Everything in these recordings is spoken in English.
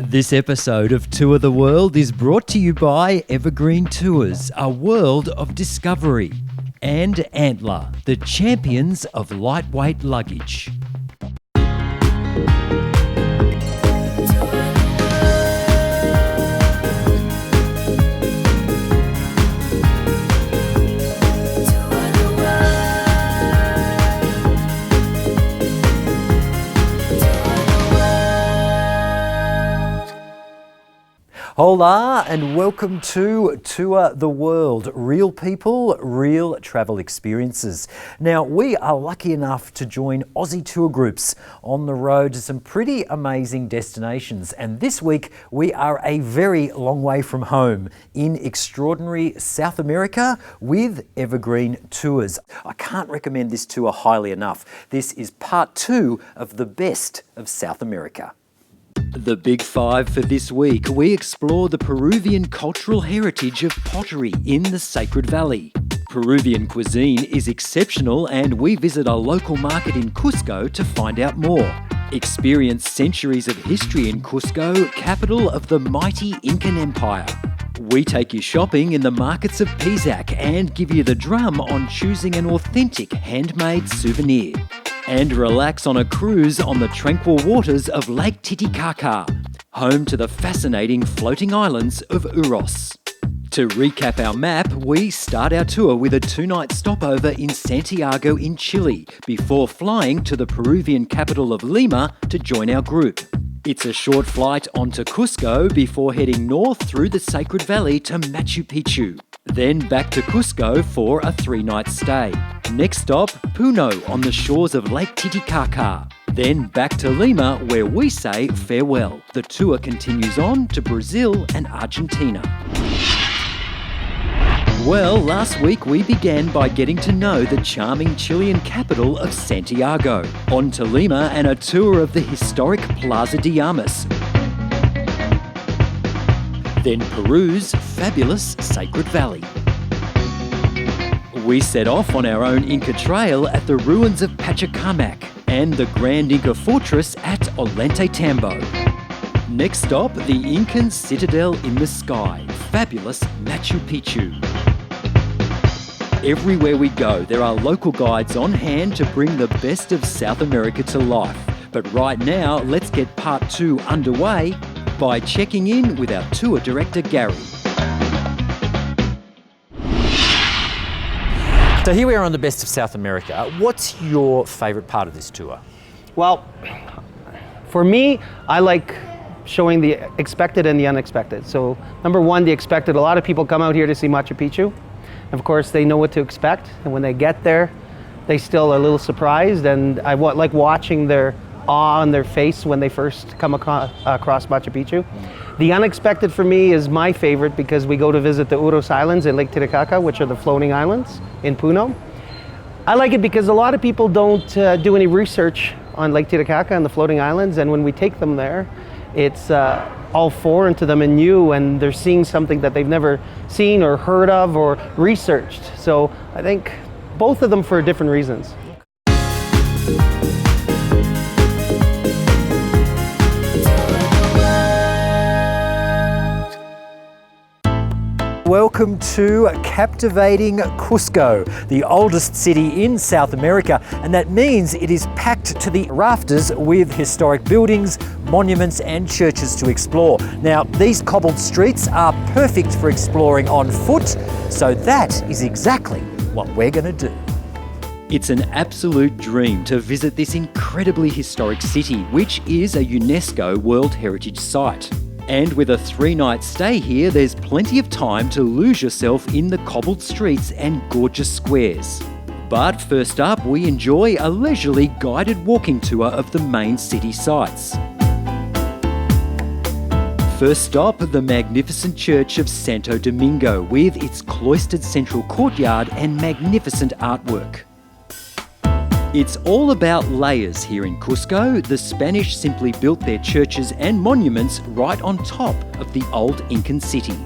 This episode of Tour the World is brought to you by Evergeeen Tours, a world of discovery, and Antler, the champions of lightweight luggage. Hola and welcome to Tour the World. Real people, real travel experiences. Now, we are lucky enough to join Aussie tour groups on the road to some pretty amazing destinations. And this week, we are a very long way from home in extraordinary South America with Evergeeen Tours. I can't recommend this tour highly enough. This is part 2 of the best of South America. The Big Five for this week, we explore the Peruvian cultural heritage of pottery in the Sacred Valley. Peruvian cuisine is exceptional and we visit a local market in Cusco to find out more. Experience centuries of history in Cusco, capital of the mighty Incan Empire. We take you shopping in the markets of Pisac and give you the drum on choosing an authentic handmade souvenir. And relax on a cruise on the tranquil waters of Lake Titicaca, home to the fascinating floating islands of Uros. To recap our map, we start our tour with a 2-night stopover in Santiago in Chile before flying to the Peruvian capital of Lima to join our group. It's a short flight onto Cusco before heading north through the Sacred Valley to Machu Picchu. Then back to Cusco for a 3-night stay. Next stop, Puno on the shores of Lake Titicaca. Then back to Lima where we say farewell. The tour continues on to Brazil and Argentina. Well, last week we began by getting to know the charming Chilean capital of Santiago. On to Lima and a tour of the historic Plaza De Armas. Then Peru's fabulous Sacred Valley. We set off on our own Inca trail at the ruins of Pachacamac and the Grand Inca Fortress at Ollantaytambo. Next stop, the Incan Citadel in the sky, fabulous Machu Picchu. Everywhere we go, there are local guides on hand to bring the best of South America to life. But right now, let's get part 2 underway by checking in with our tour director, Gary. So here we are on the best of South America. What's your favourite part of this tour? Well, for me, I like showing the expected and the unexpected. So number one, the expected. A lot of people come out here to see Machu Picchu. Of course, they know what to expect. And when they get there, they still are a little surprised. And I like watching their awe on their face when they first come across Machu Picchu. The unexpected for me is my favorite because we go to visit the Uros Islands in Lake Titicaca, which are the floating islands in Puno. I like it because a lot of people don't do any research on Lake Titicaca and the floating islands, and when we take them there, it's all foreign to them and new, and they're seeing something that they've never seen or heard of or researched. So I think both of them for different reasons. Welcome to captivating Cusco, the oldest city in South America, and that means it is packed to the rafters with historic buildings, monuments and churches to explore. Now, these cobbled streets are perfect for exploring on foot, so that is exactly what we're going to do. It's an absolute dream to visit this incredibly historic city, which is a UNESCO World Heritage Site. And with a 3-night stay here, there's plenty of time to lose yourself in the cobbled streets and gorgeous squares. But first up, we enjoy a leisurely guided walking tour of the main city sites. First stop, the magnificent church of Santo Domingo with its cloistered central courtyard and magnificent artwork. It's all about layers here in Cusco. The Spanish simply built their churches and monuments right on top of the old Incan city.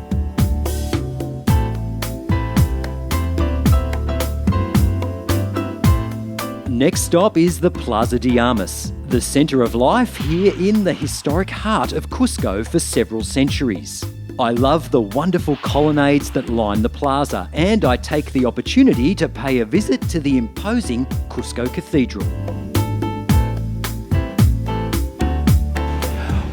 Next stop is the Plaza De Armas, the centre of life here in the historic heart of Cusco for several centuries. I love the wonderful colonnades that line the plaza, and I take the opportunity to pay a visit to the imposing Cusco Cathedral.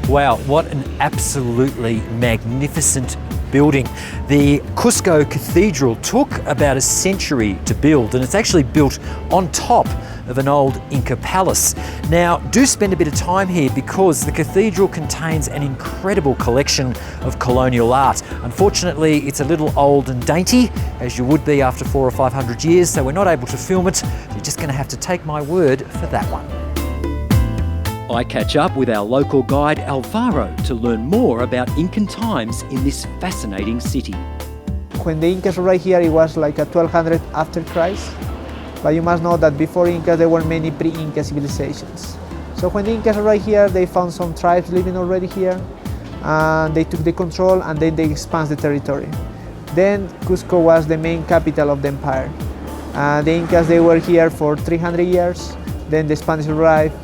Wow, what an absolutely magnificent building. The Cusco Cathedral took about a century to build, and it's actually built on top of an old Inca palace. Now, do spend a bit of time here because the cathedral contains an incredible collection of colonial art. Unfortunately, it's a little old and dainty, as you would be after 400 or 500 years, so we're not able to film it. You're just going to have to take my word for that one. I catch up with our local guide Faro to learn more about Incan times in this fascinating city. When the Incas arrived here, it was like a 1200 after Christ. But you must know that before Incas, there were many pre-Inca civilizations. So when the Incas arrived here, they found some tribes living already here, and they took the control, and then they expanded the territory. Then Cusco was the main capital of the empire. The Incas, they were here for 300 years. Then the Spanish arrived,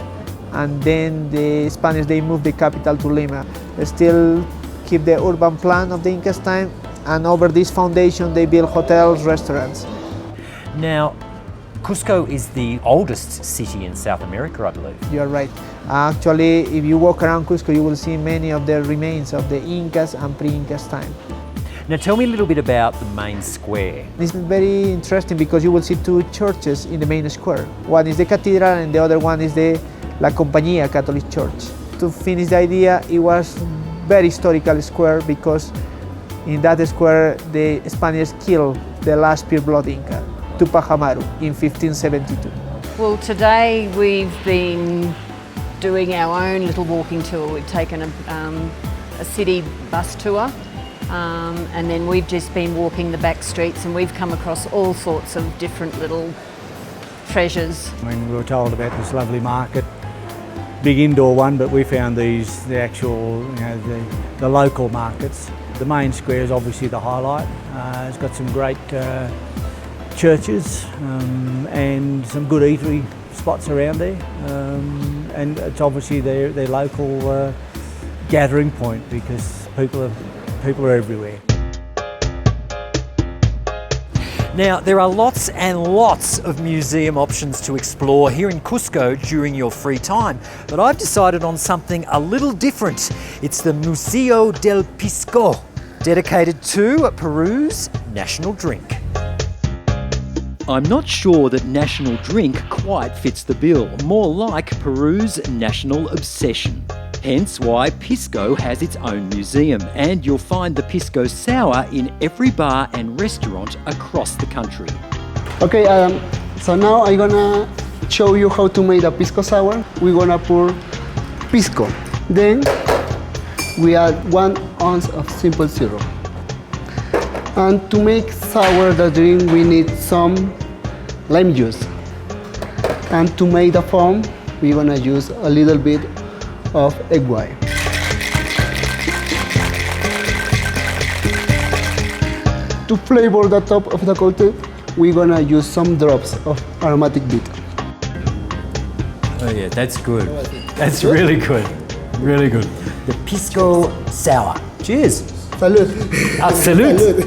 and then the Spanish, they moved the capital to Lima. They still keep the urban plan of the Incas time, and over this foundation, they built hotels, restaurants. Now, Cusco is the oldest city in South America, I believe. You are right. Actually, if you walk around Cusco, you will see many of the remains of the Incas and pre-Incas time. Now tell me a little bit about the main square. It's very interesting because you will see two churches in the main square. One is the cathedral and the other one is the La Compañía Catholic Church. To finish the idea, it was very historical square because in that square the Spaniards killed the last pure-blood Inca, Tupac Amaru, in 1572. Well, today we've been doing our own little walking tour. We've taken a city bus tour, and then we've just been walking the back streets, and we've come across all sorts of different little treasures. When we were told about this lovely market, big indoor one, but we found these, the actual, the local markets. The main square is obviously the highlight. It's got some great churches and some good eatery spots around there, and it's obviously their local gathering point because people are everywhere. Now, there are lots and lots of museum options to explore here in Cusco during your free time, but I've decided on something a little different. It's the Museo del Pisco, dedicated to Peru's national drink. I'm not sure that national drink quite fits the bill, more like Peru's national obsession. Hence why Pisco has its own museum, and you'll find the Pisco Sour in every bar and restaurant across the country. Okay, so now I'm gonna show you how to make a Pisco Sour. We're gonna pour Pisco. Then we add 1 ounce of simple syrup. And to make sour the drink, we need some lime juice. And to make the foam, we're gonna use a little bit of egg white. To flavor the top of the coating, we're gonna use some drops of aromatic bitter. Oh yeah, that's good. That's really good. Really good. The Pisco Sour. Cheers. Salud. Salute.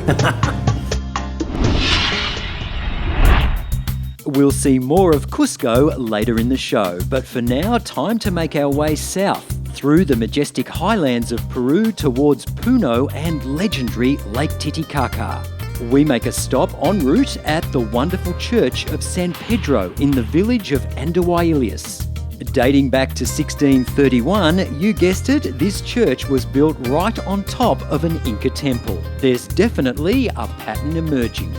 We'll see more of Cusco later in the show, but for now, time to make our way south through the majestic highlands of Peru towards Puno and legendary Lake Titicaca. We make a stop en route at the wonderful church of San Pedro in the village of Andahuaylas. Dating back to 1631, you guessed it, this church was built right on top of an Inca temple. There's definitely a pattern emerging.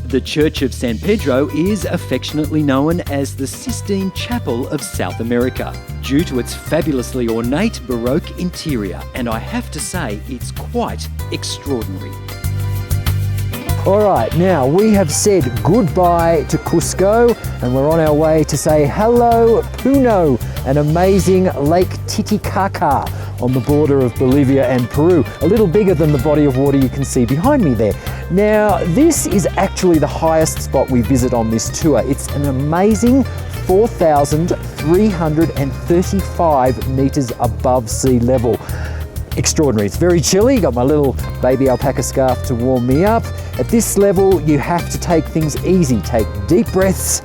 The Church of San Pedro is affectionately known as the Sistine Chapel of South America, due to its fabulously ornate Baroque interior, and I have to say it's quite extraordinary. All right, now we have said goodbye to Cusco and we're on our way to say hello Puno, an amazing Lake Titicaca on the border of Bolivia and Peru, a little bigger than the body of water you can see behind me there. Now, this is actually the highest spot we visit on this tour. It's an amazing 4,335 metres above sea level. Extraordinary. It's very chilly. Got my little baby alpaca scarf to warm me up. At this level, you have to take things easy. Take deep breaths,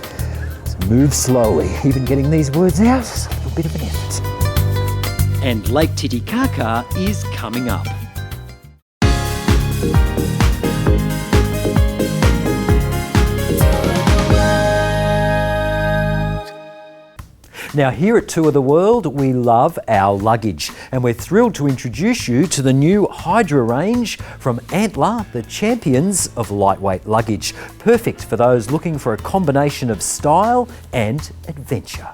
move slowly. Even getting these words out is a little bit of an effort. And Lake Titicaca is coming up. Now here at Tour the World, we love our luggage and we're thrilled to introduce you to the new Hydra range from Antler, the champions of lightweight luggage. Perfect for those looking for a combination of style and adventure.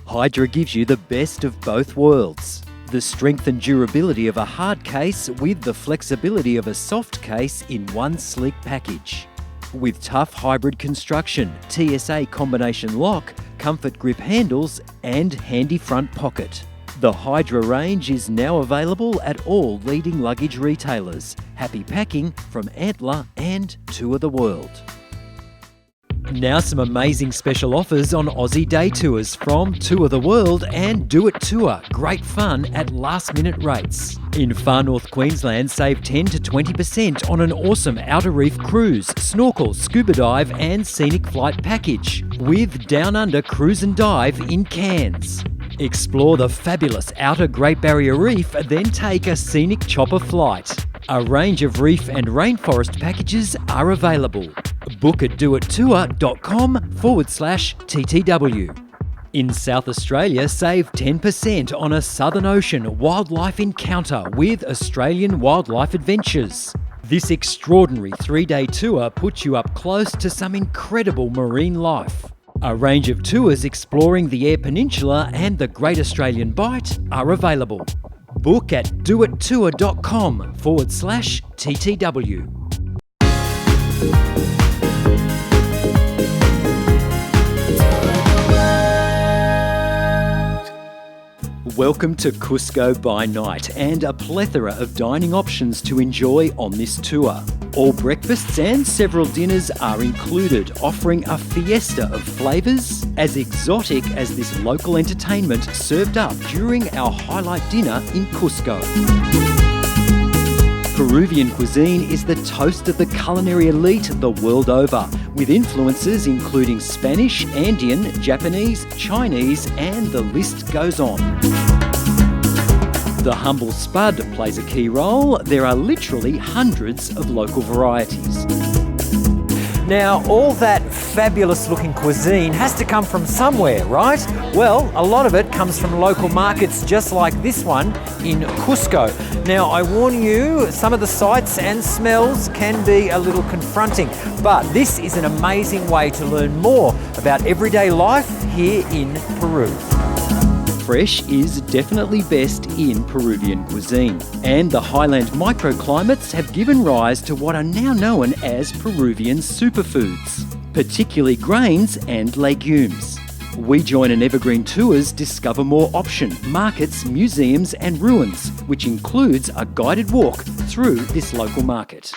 Hydra gives you the best of both worlds. The strength and durability of a hard case with the flexibility of a soft case in one sleek package. With tough hybrid construction, TSA combination lock, comfort grip handles and handy front pocket. The Hydra range is now available at all leading luggage retailers. Happy packing from Antler and Tour the World. Now some amazing special offers on Aussie day tours from Tour the World and Do It Tour. Great fun at last minute rates. In Far North Queensland, save 10 to 20% on an awesome outer reef cruise, snorkel, scuba dive and scenic flight package with Down Under Cruise and Dive in Cairns. Explore the fabulous outer Great Barrier Reef, then take a scenic chopper flight. A range of reef and rainforest packages are available. Book at doittour.com/TTW. In South Australia, save 10% on a Southern Ocean wildlife encounter with Australian Wildlife Adventures. This extraordinary 3-day tour puts you up close to some incredible marine life. A range of tours exploring the Eyre Peninsula and the Great Australian Bight are available. Book at doittour.com/TTW. Welcome to Cusco by night and a plethora of dining options to enjoy on this tour. All breakfasts and several dinners are included, offering a fiesta of flavours as exotic as this local entertainment served up during our highlight dinner in Cusco. Peruvian cuisine is the toast of the culinary elite the world over, with influences including Spanish, Andean, Japanese, Chinese, and the list goes on. The humble spud plays a key role. There are literally hundreds of local varieties. Now, all that fabulous looking cuisine has to come from somewhere, right? Well, a lot of it comes from local markets just like this one in Cusco. Now, I warn you, some of the sights and smells can be a little confronting, but this is an amazing way to learn more about everyday life here in Peru. Fresh is definitely best in Peruvian cuisine, and the highland microclimates have given rise to what are now known as Peruvian superfoods, particularly grains and legumes. We join an Evergeeen Tours Discover More option, markets, museums and ruins, which includes a guided walk through this local market.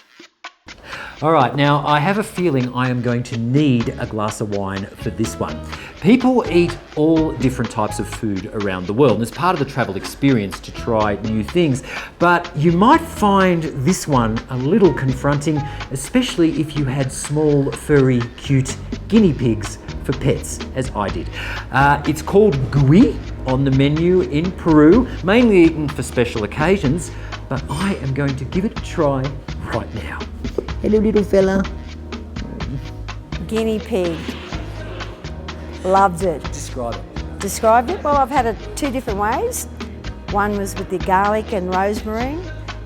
All right, now I have a feeling I am going to need a glass of wine for this one. People eat all different types of food around the world, and it's part of the travel experience to try new things, but you might find this one a little confronting, especially if you had small, furry, cute guinea pigs for pets, as I did. It's called gui on the menu in Peru, mainly eaten for special occasions, but I am going to give it a try right now. Hello, little fella. Guinea pig. Loved it. Describe it. Described it? Well, I've had it two different ways. One was with the garlic and rosemary,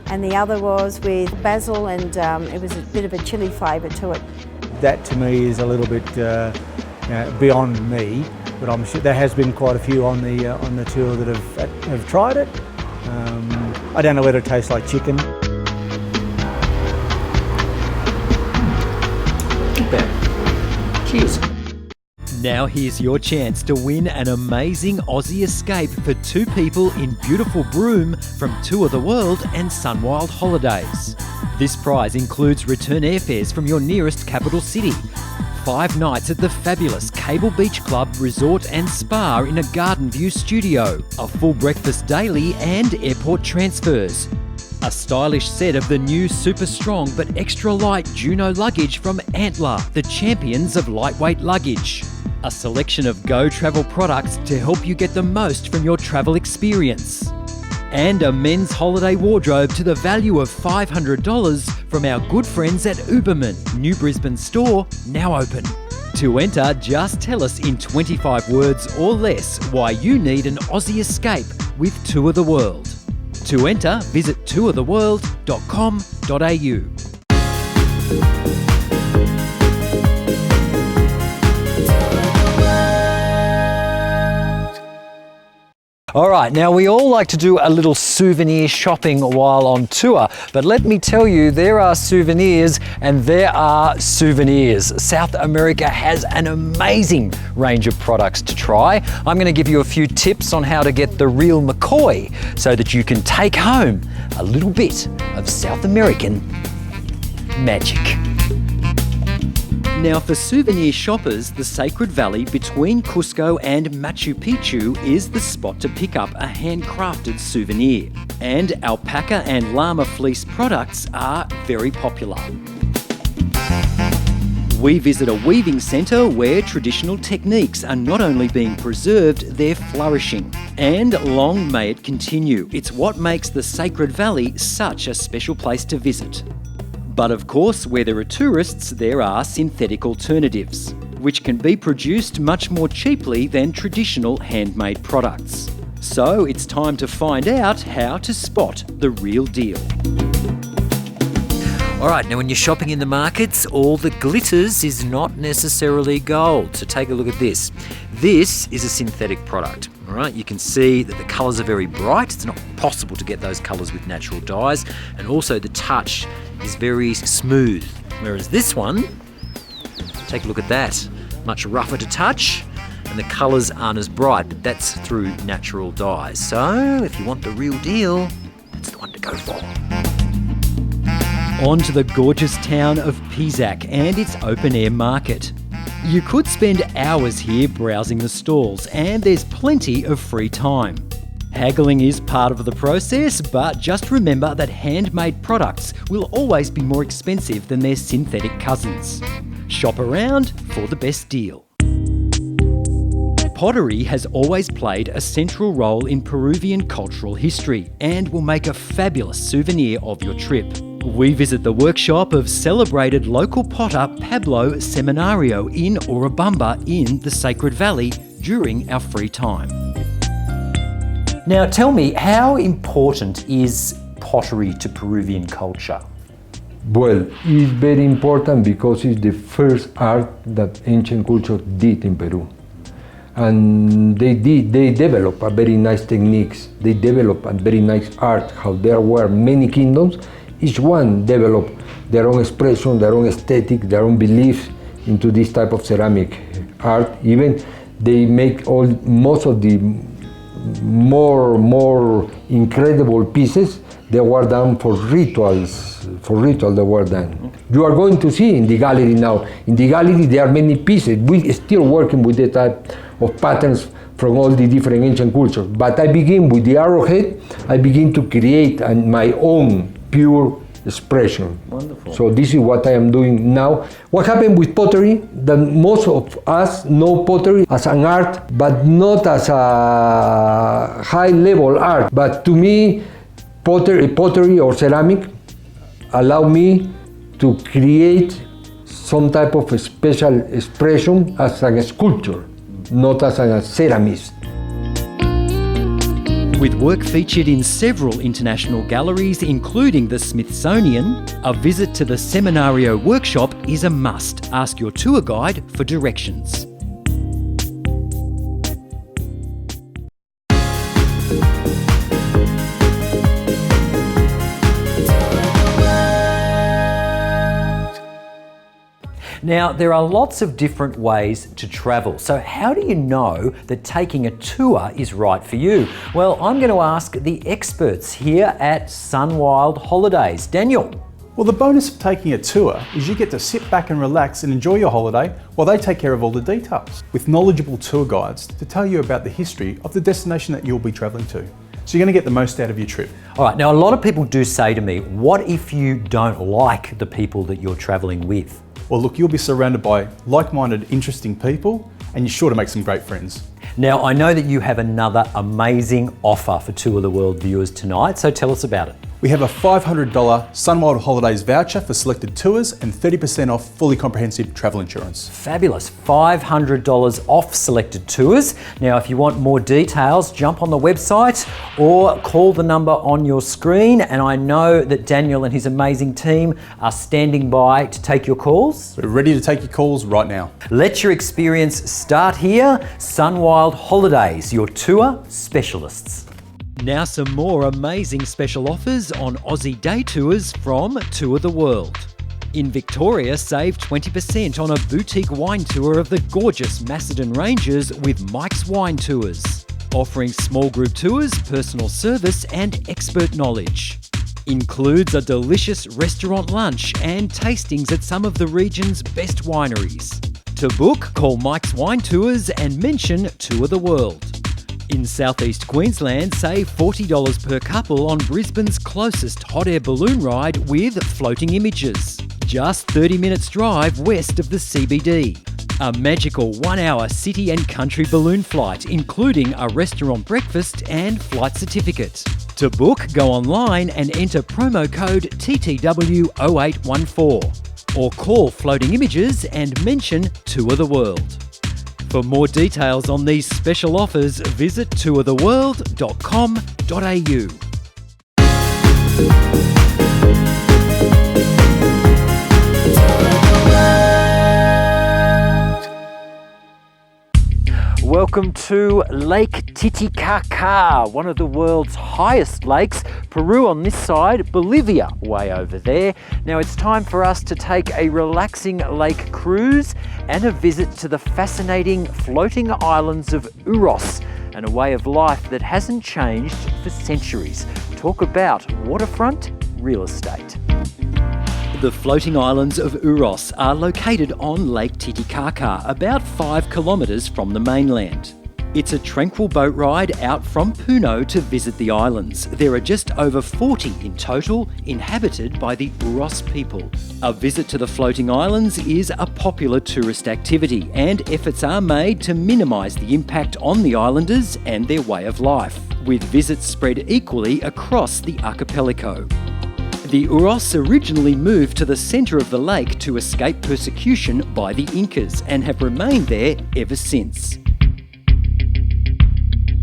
and the other was with basil, and it was a bit of a chili flavour to it. That to me is a little bit beyond me, but I'm sure there has been quite a few on the tour that have tried it. I don't know whether it tastes like chicken. Cheers. Now here's your chance to win an amazing Aussie escape for two people in beautiful Broome from Tour the World and Sunwild Holidays. This prize includes return airfares from your nearest capital city, 5 nights at the fabulous Cable Beach Club Resort and Spa in a Garden View studio, a full breakfast daily and airport transfers. A stylish set of the new super strong but extra light Juno luggage from Antler, the champions of lightweight luggage. A selection of Go Travel products to help you get the most from your travel experience. And a men's holiday wardrobe to the value of $500 from our good friends at Uberman, New Brisbane store, now open. To enter, just tell us in 25 words or less why you need an Aussie escape with Tour the World. To enter, visit tourtheworld.com.au. All right, now we all like to do a little souvenir shopping while on tour, but let me tell you, there are souvenirs and there are souvenirs. South America has an amazing range of products to try. I'm going to give you a few tips on how to get the real McCoy so that you can take home a little bit of South American magic. Now, for souvenir shoppers, the Sacred Valley between Cusco and Machu Picchu is the spot to pick up a handcrafted souvenir. And alpaca and llama fleece products are very popular. We visit a weaving centre where traditional techniques are not only being preserved, they're flourishing. And long may it continue. It's what makes the Sacred Valley such a special place to visit. But of course, where there are tourists, there are synthetic alternatives, which can be produced much more cheaply than traditional handmade products. So it's time to find out how to spot the real deal. All right, now when you're shopping in the markets, all that glitters is not necessarily gold. So take a look at this. This is a synthetic product. All right, you can see that the colours are very bright. It's not possible to get those colours with natural dyes. And also the touch is very smooth. Whereas this one, take a look at that. Much rougher to touch and the colours aren't as bright, but that's through natural dyes. So if you want the real deal, that's the one to go for. On to the gorgeous town of Pisac and its open-air market. You could spend hours here browsing the stalls, and there's plenty of free time. Haggling is part of the process, but just remember that handmade products will always be more expensive than their synthetic cousins. Shop around for the best deal. Pottery has always played a central role in Peruvian cultural history and will make a fabulous souvenir of your trip. We visit the workshop of celebrated local potter Pablo Seminario in Urubamba in the Sacred Valley during our free time. Now tell me, how important is pottery to Peruvian culture? Well, it's very important because it's the first art that ancient culture did in Peru. And they developed a very nice techniques, they developed a very nice art, how there were many kingdoms, each one developed their own expression, their own aesthetic, their own beliefs into this type of ceramic art. Even they make most of the more incredible pieces, they were done for rituals they were done. You are going to see in the gallery now. In the gallery there are many pieces. We still working with the type of patterns from all the different ancient cultures. But I begin with the arrowhead, I begin to create my own pure expression. Wonderful. So this is what I am doing now. What happened with pottery, that most of us know pottery as an art, but not as a high level art. But to me, pottery or ceramic allow me to create some type of special expression as a sculptor, not as a ceramist. With work featured in several international galleries, including the Smithsonian, a visit to the Seminario workshop is a must. Ask your tour guide for directions. Now, there are lots of different ways to travel. So how do you know that taking a tour is right for you? Well, I'm going to ask the experts here at Sunwild Holidays. Daniel. Well, the bonus of taking a tour is you get to sit back and relax and enjoy your holiday while they take care of all the details, with knowledgeable tour guides to tell you about the history of the destination that you'll be travelling to. So you're going to get the most out of your trip. All right, now a lot of people do say to me, what if you don't like the people that you're travelling with? Well, look, you'll be surrounded by like-minded, interesting people, and you're sure to make some great friends. Now, I know that you have another amazing offer for Tour of the World viewers tonight, so tell us about it. We have a $500 Sunwild Holidays voucher for selected tours and 30% off fully comprehensive travel insurance. Fabulous, $500 off selected tours. Now, if you want more details, jump on the website or call the number on your screen. And I know that Daniel and his amazing team are standing by to take your calls. We're ready to take your calls right now. Let your experience start here. Sunwild Holidays, your tour specialists. Now some more amazing special offers on Aussie day tours from Tour the World. In Victoria, save 20% on a boutique wine tour of the gorgeous Macedon Ranges with Mike's Wine Tours, offering small group tours, personal service and expert knowledge. Includes a delicious restaurant lunch and tastings at some of the region's best wineries. To book, call Mike's Wine Tours and mention Tour the World. In southeast Queensland, save $40 per couple on Brisbane's closest hot air balloon ride with floating images. Just 30 minutes drive west of the CBD. A magical 1-hour city and country balloon flight, including a restaurant breakfast and flight certificate. To book, go online and enter promo code TTW0814 or call Floating Images and mention Tour the World. For more details on these special offers, visit tourtheworld.com.au. Welcome to Lake Titicaca, one of the world's highest lakes. Peru on this side, Bolivia way over there. Now it's time for us to take a relaxing lake cruise and a visit to the fascinating floating islands of Uros, and a way of life that hasn't changed for centuries. Talk about waterfront real estate. The floating islands of Uros are located on Lake Titicaca, about 5 kilometres from the mainland. It's a tranquil boat ride out from Puno to visit the islands. There are just over 40 in total, inhabited by the Uros people. A visit to the floating islands is a popular tourist activity, and efforts are made to minimise the impact on the islanders and their way of life, with visits spread equally across the archipelago. The Uros originally moved to the centre of the lake to escape persecution by the Incas and have remained there ever since.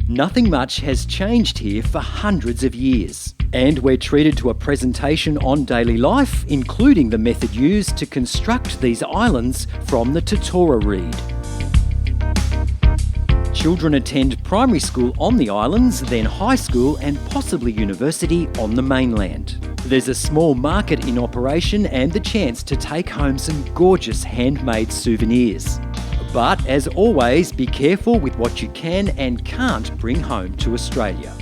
Nothing much has changed here for hundreds of years, and we're treated to a presentation on daily life, including the method used to construct these islands from the Totora reed. Children attend primary school on the islands, then high school and possibly university on the mainland. There's a small market in operation and the chance to take home some gorgeous handmade souvenirs. But as always, be careful with what you can and can't bring home to Australia.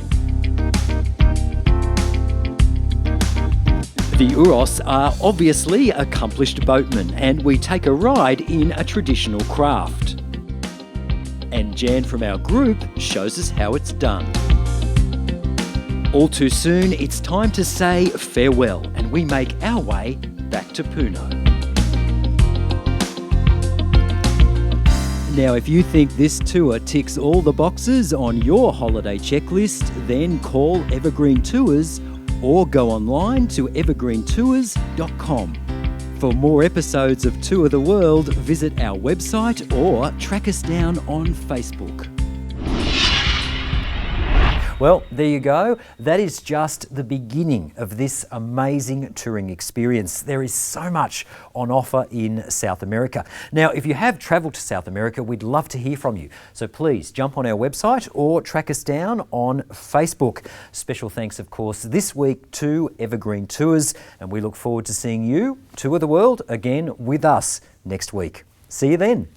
The Uros are obviously accomplished boatmen, and we take a ride in a traditional craft. And Jan from our group shows us how it's done. All too soon, it's time to say farewell, and we make our way back to Puno. Now, if you think this tour ticks all the boxes on your holiday checklist, then call Evergreen Tours or go online to evergreentours.com. For more episodes of Tour the World, visit our website or track us down on Facebook. Well, there you go. That is just the beginning of this amazing touring experience. There is so much on offer in South America. Now, if you have travelled to South America, we'd love to hear from you. So please jump on our website or track us down on Facebook. Special thanks, of course, this week to Evergreen Tours, and we look forward to seeing you, Tour the World, again with us next week. See you then.